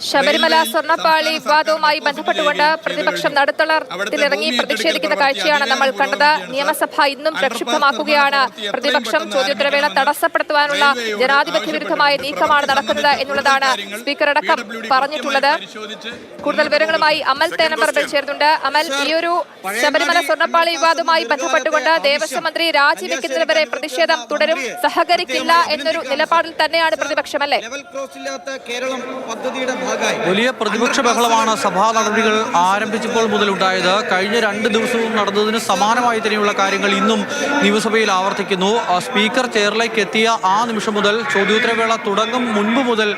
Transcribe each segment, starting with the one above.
ശബരിമല സ്വർണ്ണപ്പാളി വിവാദവുമായി ബന്ധപ്പെട്ടുകൊണ്ട് പ്രതിപക്ഷം നടുത്തളത്തിലിറങ്ങി പ്രതിഷേധിക്കുന്ന കാഴ്ചയാണ് നമ്മൾ കണ്ടത്. നിയമസഭ ഇന്നും പ്രക്ഷുബ്ധമാക്കുകയാണ്. പ്രതിപക്ഷം ചോദ്യോത്തരവേള തടസ്സപ്പെടുത്തുവാനുള്ള ജനാധിപത്യ വിരുദ്ധമായ നീക്കമാണ് നടക്കുന്നത് എന്നുള്ളതാണ് സ്പീക്കർ അടക്കം പറഞ്ഞിട്ടുള്ളത്. കൂടുതൽ വിവരങ്ങളുമായി അമൽ തേനമ്പറമ്പിൽ ചേർന്നുണ്ട്. അമൽ, ഈയൊരു ശബരിമല സ്വർണ്ണപ്പാളി വിവാദവുമായി ബന്ധപ്പെട്ടുകൊണ്ട് ദേവസ്വം മന്ത്രി രാജിവെക്കുന്നതുവരെ പ്രതിഷേധം തുടരും, സഹകരിക്കില്ല എന്നൊരു നിലപാടിൽ തന്നെയാണ് പ്രതിപക്ഷം, അല്ലേ? വലിയ പ്രതിപക്ഷ ബഹളമാണ് സഭാ നടപടികൾ ആരംഭിച്ചപ്പോൾ മുതലുണ്ടായത്. കഴിഞ്ഞ 2 ദിവസവും നടന്നതിന് സമാനമായി തന്നെയുള്ള കാര്യങ്ങൾ ഇന്നും നിയമസഭയിൽ ആവർത്തിക്കുന്നു. സ്പീക്കർ ചെയറിലേക്ക് എത്തിയ ആ നിമിഷം മുതൽ ചോദ്യോത്തരവേള തുടങ്ങും മുൻപ് മുതൽ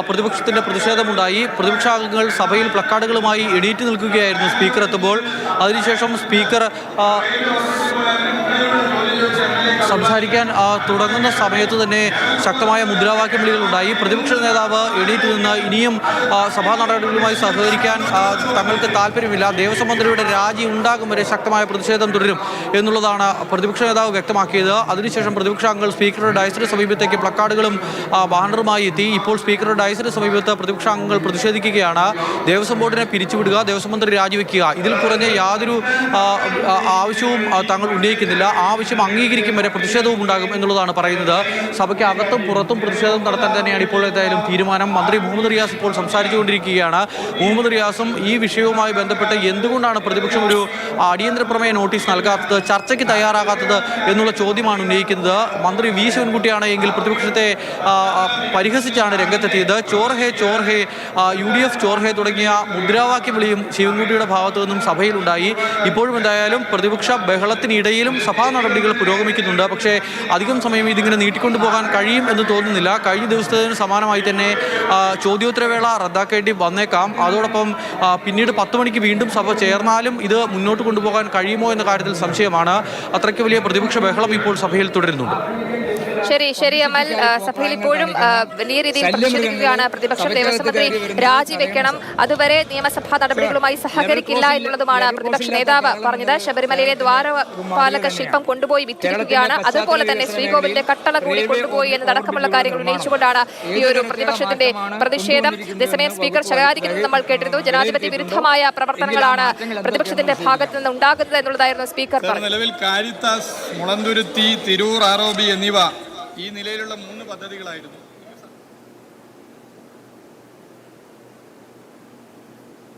പ്രതിപക്ഷത്തിന്റെ പ്രതിഷേധമുണ്ടായി. പ്രതിപക്ഷാംഗങ്ങൾ സഭയിൽ പ്ലക്കാർഡുകളുമായി എണീറ്റ് നിൽക്കുകയായിരുന്നു സ്പീക്കർ എത്തുമ്പോൾ. അതിനുശേഷം സ്പീക്കർ സംസാരിക്കാൻ തുടങ്ങുന്ന സമയത്ത് തന്നെ ശക്തമായ മുദ്രാവാക്യം വിളികളുണ്ടായി. പ്രതിപക്ഷ നേതാവ് എണീറ്റ് നിന്ന് ഇനിയും സഭാ നടപടികളുമായി സഹകരിക്കാൻ തങ്ങൾക്ക് താല്പര്യമില്ല, ദേവസ്വം മന്ത്രിയുടെ രാജി ഉണ്ടാകും വരെ ശക്തമായ പ്രതിഷേധം തുടരും എന്നുള്ളതാണ് പ്രതിപക്ഷ നേതാവ് വ്യക്തമാക്കിയത്. അതിനുശേഷം പ്രതിപക്ഷാംഗങ്ങൾ സ്പീക്കറുടെ ഡയസിന് സമീപത്തേക്ക് പ്ലക്കാർഡുകളും ബാനറുമായി എത്തി. ഇപ്പോൾ സ്പീക്കറുടെ ഡയസിന് സമീപത്ത് പ്രതിപക്ഷാംഗങ്ങൾ പ്രതിഷേധിക്കുകയാണ്. ദേവസ്വം ബോർഡിനെ പിരിച്ചുവിടുക, ദേവസ്വം മന്ത്രി രാജിവെക്കുക, ഇതിൽ കുറഞ്ഞ യാതൊരു ആവശ്യവും തങ്ങൾ ഉന്നയിക്കുന്നില്ല. ആവശ്യം അംഗീകരിക്കും വരെ പ്രതിഷേധവും ഉണ്ടാകും എന്നുള്ളതാണ് പറയുന്നത്. സഭയ്ക്ക് അകത്തും പുറത്തും പ്രതിഷേധം നടത്താൻ തന്നെയാണ് ഇപ്പോൾ എന്തായാലും തീരുമാനം. മന്ത്രി മുഹമ്മദ് റിയാസ് ഇപ്പോൾ സംസാരിച്ചുകൊണ്ടിരിക്കുകയാണ്. മുഹമ്മദ് റിയാസും ഈ വിഷയവുമായി ബന്ധപ്പെട്ട് എന്തുകൊണ്ടാണ് പ്രതിപക്ഷം ഒരു അടിയന്തര പ്രമേയ നോട്ടീസ് നൽകാത്തത്, ചർച്ചയ്ക്ക് തയ്യാറാകാത്തത് എന്നുള്ള ചോദ്യമാണ് ഉന്നയിക്കുന്നത്. മന്ത്രി വി ശിവൻകുട്ടിയാണ് എങ്കിൽ പ്രതിപക്ഷത്തെ പരിഹസിച്ചാണ് രംഗത്തെത്തിയത്. ചോർ ഹേ ചോർ ഹേ, UDF ചോർ ഹേ തുടങ്ങിയ മുദ്രാവാക്യ വിളിയും ശിവൻകുട്ടിയുടെ ഭാഗത്തു നിന്നും സഭയിലുണ്ടായി. ഇപ്പോഴും എന്തായാലും പ്രതിപക്ഷ ബഹളത്തിനിടയിലും സഭാ നടപടികൾ പുരോഗമിക്കുന്നുണ്ട്. പക്ഷേ അധികം സമയം ഇതിങ്ങനെ നീട്ടിക്കൊണ്ടുപോകാൻ കഴിയും എന്ന് തോന്നുന്നില്ല. കഴിഞ്ഞ ദിവസത്തിന് സമാനമായി തന്നെ ചോദ്യോത്തരവേള റദ്ദാക്കേണ്ടി വന്നേക്കാം. അതോടൊപ്പം പിന്നീട് 10 മണിക്ക് വീണ്ടും സഭ ചേർന്നാലും ഇത് മുന്നോട്ട് കൊണ്ടുപോകാൻ കഴിയുമോ എന്ന കാര്യത്തിൽ സംശയമാണ്. അത്രയ്ക്ക് വലിയ പ്രതിപക്ഷ ബഹളം ഇപ്പോൾ സഭയിൽ തുടരുന്നുണ്ട്. ശരി അമൽ, സഭയിൽ ഇപ്പോഴും വലിയ രീതിയിൽ പ്രതിഷേധിക്കുകയാണ് പ്രതിപക്ഷം. ദേവസ്വം മന്ത്രി രാജിവെക്കണം, അതുവരെ നിയമസഭാ നടപടികളുമായി സഹകരിക്കില്ല എന്നുള്ളതുമാണ് പ്രതിപക്ഷ നേതാവ് പറഞ്ഞത്. ശബരിമലയിലെ ദ്വാരപാലക ശില്പം കൊണ്ടുപോയി വിറ്റിരിക്കുകയാണ്, അതുപോലെ തന്നെ ശ്രീകോവിലിന്റെ കട്ടള കൂടി കൊണ്ടുപോയി എന്നതടക്കമുള്ള കാര്യങ്ങൾ ഉന്നയിച്ചുകൊണ്ടാണ് ഈ ഒരു പ്രതിപക്ഷത്തിന്റെ പ്രതിഷേധം. അതേസമയം സ്പീക്കർ ശകാരിക്കുന്നത് നമ്മൾ കേട്ടിരുന്നു. ജനാധിപത്യ വിരുദ്ധമായ പ്രവർത്തനങ്ങളാണ് പ്രതിപക്ഷത്തിന്റെ ഭാഗത്ത് നിന്ന് ഉണ്ടാകുന്നത് എന്നുള്ളതായിരുന്നു സ്പീക്കർ പറഞ്ഞത്. നിലവിൽ കാരിത്താസ്, മുളന്തുരുത്തി, തിരൂർ, ആറോബി എന്നിവ ഈ നിലയിലുള്ള 3 പദ്ധതികളായിരുന്നു.